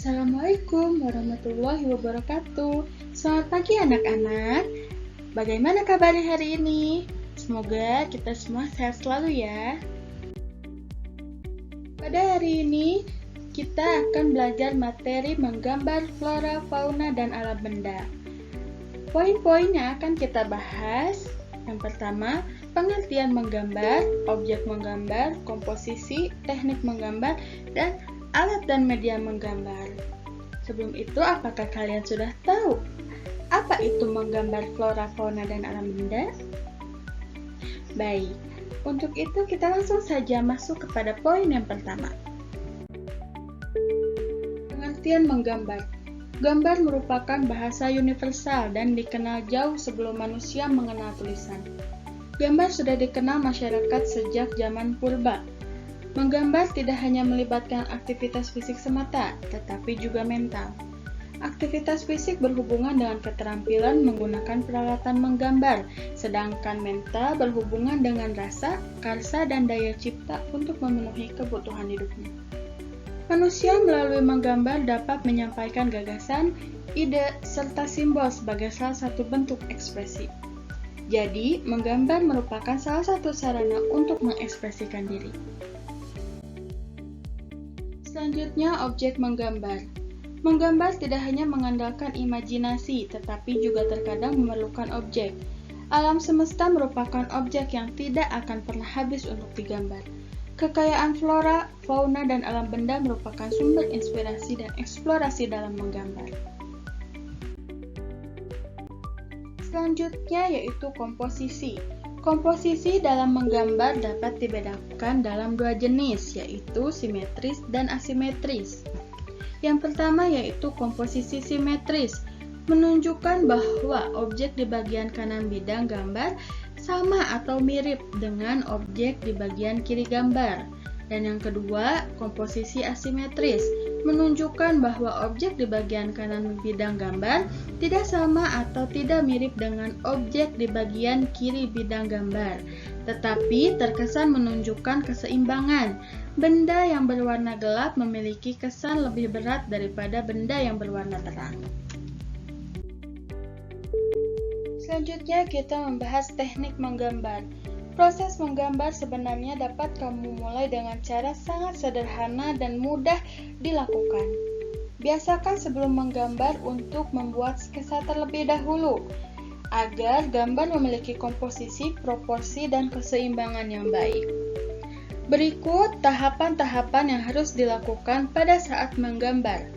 Assalamualaikum warahmatullahi wabarakatuh. Selamat pagi anak-anak. Bagaimana kabarnya hari ini? Semoga kita semua sehat selalu ya. Pada hari ini kita akan belajar materi menggambar flora, fauna, dan alam benda. Poin-poin yang akan kita bahas, yang pertama, pengertian menggambar, objek menggambar, komposisi, teknik menggambar, dan alat dan media menggambar. Sebelum itu, apakah kalian sudah tahu apa itu menggambar flora, fauna, dan alam benda? Baik, untuk itu kita langsung saja masuk kepada poin yang pertama. Pengertian menggambar. Gambar merupakan bahasa universal dan dikenal jauh sebelum manusia mengenal tulisan. Gambar sudah dikenal masyarakat sejak zaman purba. Menggambar tidak hanya melibatkan aktivitas fisik semata, tetapi juga mental. Aktivitas fisik berhubungan dengan keterampilan menggunakan peralatan menggambar, sedangkan mental berhubungan dengan rasa, karsa, dan daya cipta untuk memenuhi kebutuhan hidupnya. Manusia melalui menggambar dapat menyampaikan gagasan, ide, serta simbol sebagai salah satu bentuk ekspresi. Jadi, menggambar merupakan salah satu sarana untuk mengekspresikan diri. Selanjutnya, objek menggambar. Menggambar tidak hanya mengandalkan imajinasi, tetapi juga terkadang memerlukan objek. Alam semesta merupakan objek yang tidak akan pernah habis untuk digambar. Kekayaan flora, fauna, dan alam benda merupakan sumber inspirasi dan eksplorasi dalam menggambar. Selanjutnya yaitu komposisi. Komposisi dalam menggambar dapat dibedakan dalam dua jenis, yaitu simetris dan asimetris. Yang pertama yaitu komposisi simetris, menunjukkan bahwa objek di bagian kanan bidang gambar sama atau mirip dengan objek di bagian kiri gambar. Dan yang kedua, komposisi asimetris, menunjukkan bahwa objek di bagian kanan bidang gambar tidak sama atau tidak mirip dengan objek di bagian kiri bidang gambar, tetapi terkesan menunjukkan keseimbangan. Benda yang berwarna gelap memiliki kesan lebih berat daripada benda yang berwarna terang. Selanjutnya kita membahas teknik menggambar. Proses menggambar sebenarnya dapat kamu mulai dengan cara sangat sederhana dan mudah dilakukan. Biasakan sebelum menggambar untuk membuat sketsa terlebih dahulu, agar gambar memiliki komposisi, proporsi, dan keseimbangan yang baik. Berikut tahapan-tahapan yang harus dilakukan pada saat menggambar.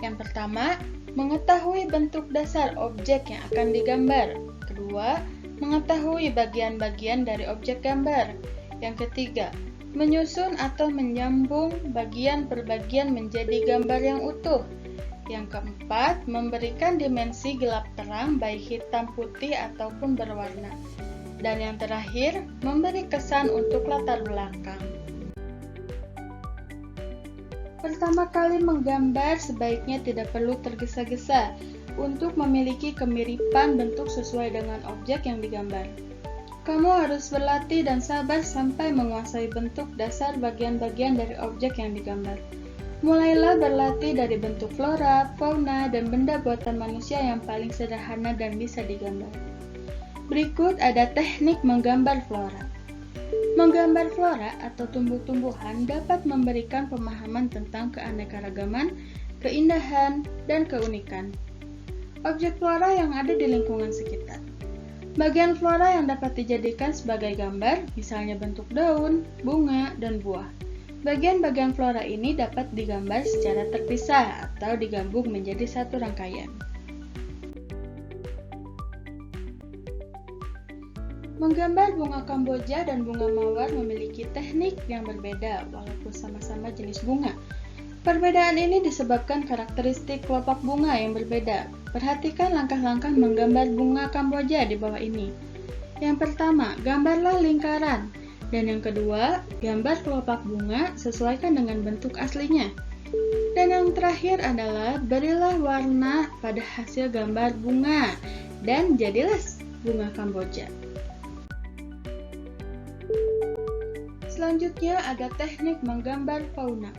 Yang pertama, mengetahui bentuk dasar objek yang akan digambar. Kedua, mengetahui bagian-bagian dari objek gambar. Yang ketiga, menyusun atau menyambung bagian per bagian menjadi gambar yang utuh. Yang keempat, memberikan dimensi gelap terang baik hitam putih ataupun berwarna. Dan yang terakhir, memberi kesan untuk latar belakang. Pertama kali menggambar sebaiknya tidak perlu tergesa-gesa untuk memiliki kemiripan bentuk sesuai dengan objek yang digambar. Kamu harus berlatih dan sabar sampai menguasai bentuk dasar bagian-bagian dari objek yang digambar. Mulailah berlatih dari bentuk flora, fauna, dan benda buatan manusia yang paling sederhana dan bisa digambar. Berikut ada teknik menggambar flora. Menggambar flora atau tumbuh-tumbuhan dapat memberikan pemahaman tentang keanekaragaman, keindahan, dan keunikan objek flora yang ada di lingkungan sekitar. Bagian flora yang dapat dijadikan sebagai gambar, misalnya bentuk daun, bunga, dan buah. Bagian-bagian flora ini dapat digambar secara terpisah atau digabung menjadi satu rangkaian. Menggambar bunga Kamboja dan bunga mawar memiliki teknik yang berbeda walaupun sama-sama jenis bunga. Perbedaan ini disebabkan karakteristik kelopak bunga yang berbeda. Perhatikan langkah-langkah menggambar bunga Kamboja di bawah ini. Yang pertama, gambarlah lingkaran. Dan yang kedua, gambar kelopak bunga sesuaikan dengan bentuk aslinya. Dan yang terakhir adalah berilah warna pada hasil gambar bunga. Dan jadilah bunga Kamboja. Selanjutnya ada teknik menggambar fauna.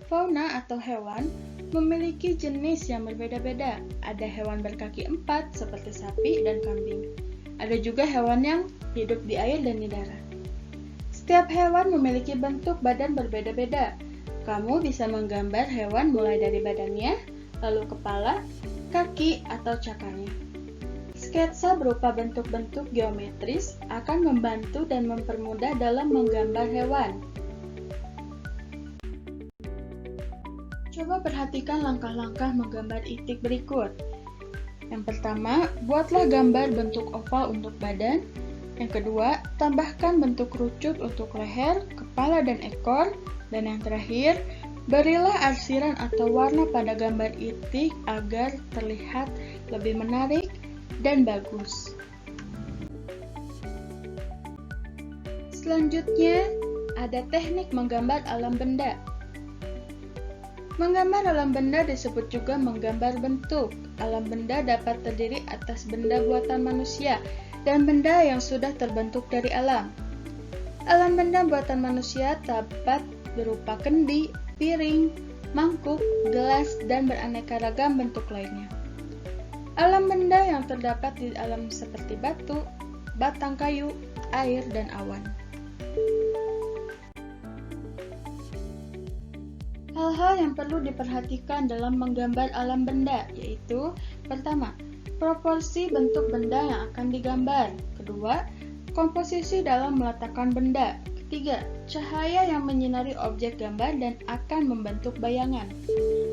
Fauna atau hewan memiliki jenis yang berbeda-beda. Ada hewan berkaki 4 seperti sapi dan kambing. Ada juga hewan yang hidup di air dan di darat. Setiap hewan memiliki bentuk badan berbeda-beda. Kamu bisa menggambar hewan mulai dari badannya, lalu kepala, kaki, atau cakarnya. Sketsa berupa bentuk-bentuk geometris akan membantu dan mempermudah dalam menggambar hewan. Coba perhatikan langkah-langkah menggambar itik berikut. Yang pertama, buatlah gambar bentuk oval untuk badan. Yang kedua, tambahkan bentuk kerucut untuk leher, kepala, dan ekor. Dan yang terakhir, berilah arsiran atau warna pada gambar itik agar terlihat lebih menarik dan bagus. Selanjutnya, ada teknik menggambar alam benda. Menggambar alam benda disebut juga menggambar bentuk. Alam benda dapat terdiri atas benda buatan manusia dan benda yang sudah terbentuk dari alam. Alam benda buatan manusia dapat berupa kendi, piring, mangkuk, gelas, dan beraneka ragam bentuk lainnya. Alam benda yang terdapat di alam seperti batu, batang kayu, air, dan awan. Hal-hal yang perlu diperhatikan dalam menggambar alam benda yaitu: pertama, proporsi bentuk benda yang akan digambar. Kedua, komposisi dalam meletakkan benda. Ketiga, cahaya yang menyinari objek gambar dan akan membentuk bayangan.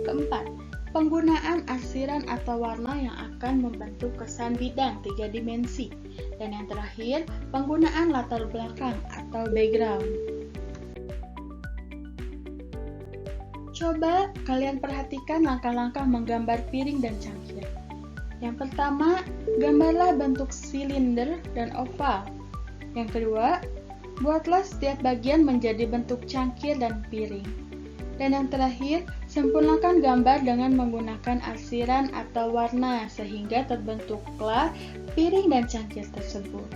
Keempat, penggunaan arsiran atau warna yang akan membentuk kesan bidang 3 dimensi. Dan yang terakhir, penggunaan latar belakang atau background. Coba kalian perhatikan langkah-langkah menggambar piring dan cangkir. Yang pertama, gambarlah bentuk silinder dan oval. Yang kedua, buatlah setiap bagian menjadi bentuk cangkir dan piring. Dan yang terakhir, sempurnakan gambar dengan menggunakan arsiran atau warna sehingga terbentuklah piring dan cangkir tersebut.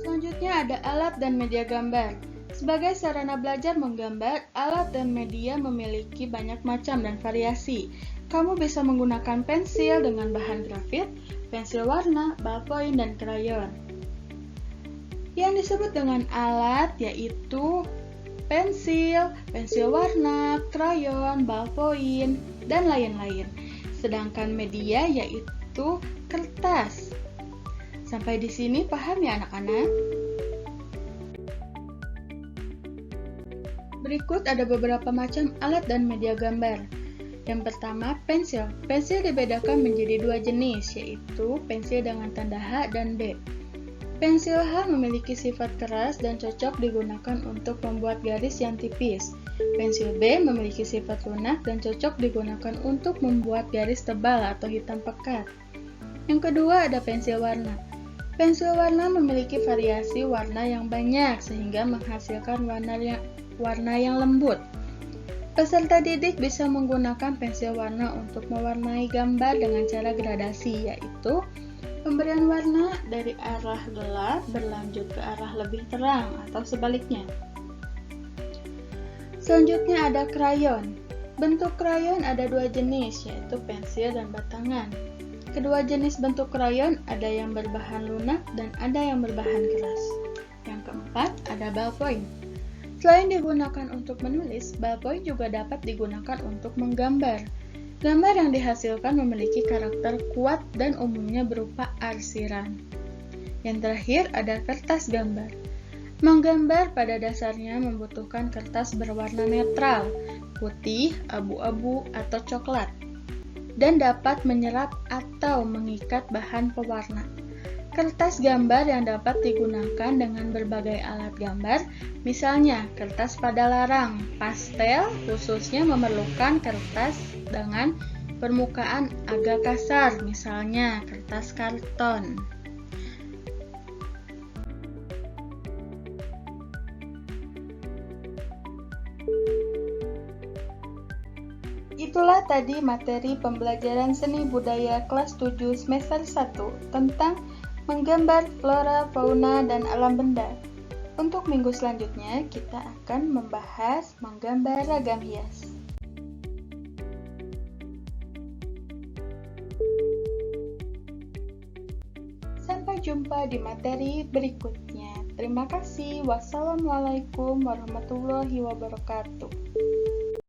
Selanjutnya ada alat dan media gambar. Sebagai sarana belajar menggambar, alat dan media memiliki banyak macam dan variasi. Kamu bisa menggunakan pensil dengan bahan grafit, pensil warna, ballpoint, dan krayon. Yang disebut dengan alat yaitu pensil, pensil warna, krayon, ballpoint, dan lain-lain. Sedangkan media yaitu kertas. Sampai di sini paham ya anak-anak? Berikut ada beberapa macam alat dan media gambar. Yang pertama, pensil. Pensil dibedakan menjadi dua jenis, yaitu pensil dengan tanda H dan B. Pensil H memiliki sifat keras dan cocok digunakan untuk membuat garis yang tipis. Pensil B memiliki sifat lunak dan cocok digunakan untuk membuat garis tebal atau hitam pekat. Yang kedua ada pensil warna. Pensil warna memiliki variasi warna yang banyak sehingga menghasilkan warna yang lembut. Peserta didik bisa menggunakan pensil warna untuk mewarnai gambar dengan cara gradasi, yaitu pemberian warna dari arah gelap berlanjut ke arah lebih terang atau sebaliknya. Selanjutnya ada krayon. Bentuk krayon ada dua jenis, yaitu pensil dan batangan. Kedua jenis bentuk krayon ada yang berbahan lunak dan ada yang berbahan keras. Yang keempat ada ballpoint. Selain digunakan untuk menulis, ballpoint juga dapat digunakan untuk menggambar. Gambar yang dihasilkan memiliki karakter kuat dan umumnya berupa arsiran. Yang terakhir ada kertas gambar. Menggambar pada dasarnya membutuhkan kertas berwarna netral, putih, abu-abu, atau coklat, dan dapat menyerap atau mengikat bahan pewarna. Kertas gambar yang dapat digunakan dengan berbagai alat gambar, misalnya kertas pada larang, pastel khususnya memerlukan kertas dengan permukaan agak kasar, misalnya kertas karton. Itulah tadi materi pembelajaran seni budaya kelas 7 semester 1 tentang menggambar flora, fauna, dan alam benda. Untuk minggu selanjutnya, kita akan membahas menggambar ragam hias. Sampai jumpa di materi berikutnya. Terima kasih. Wassalamualaikum warahmatullahi wabarakatuh.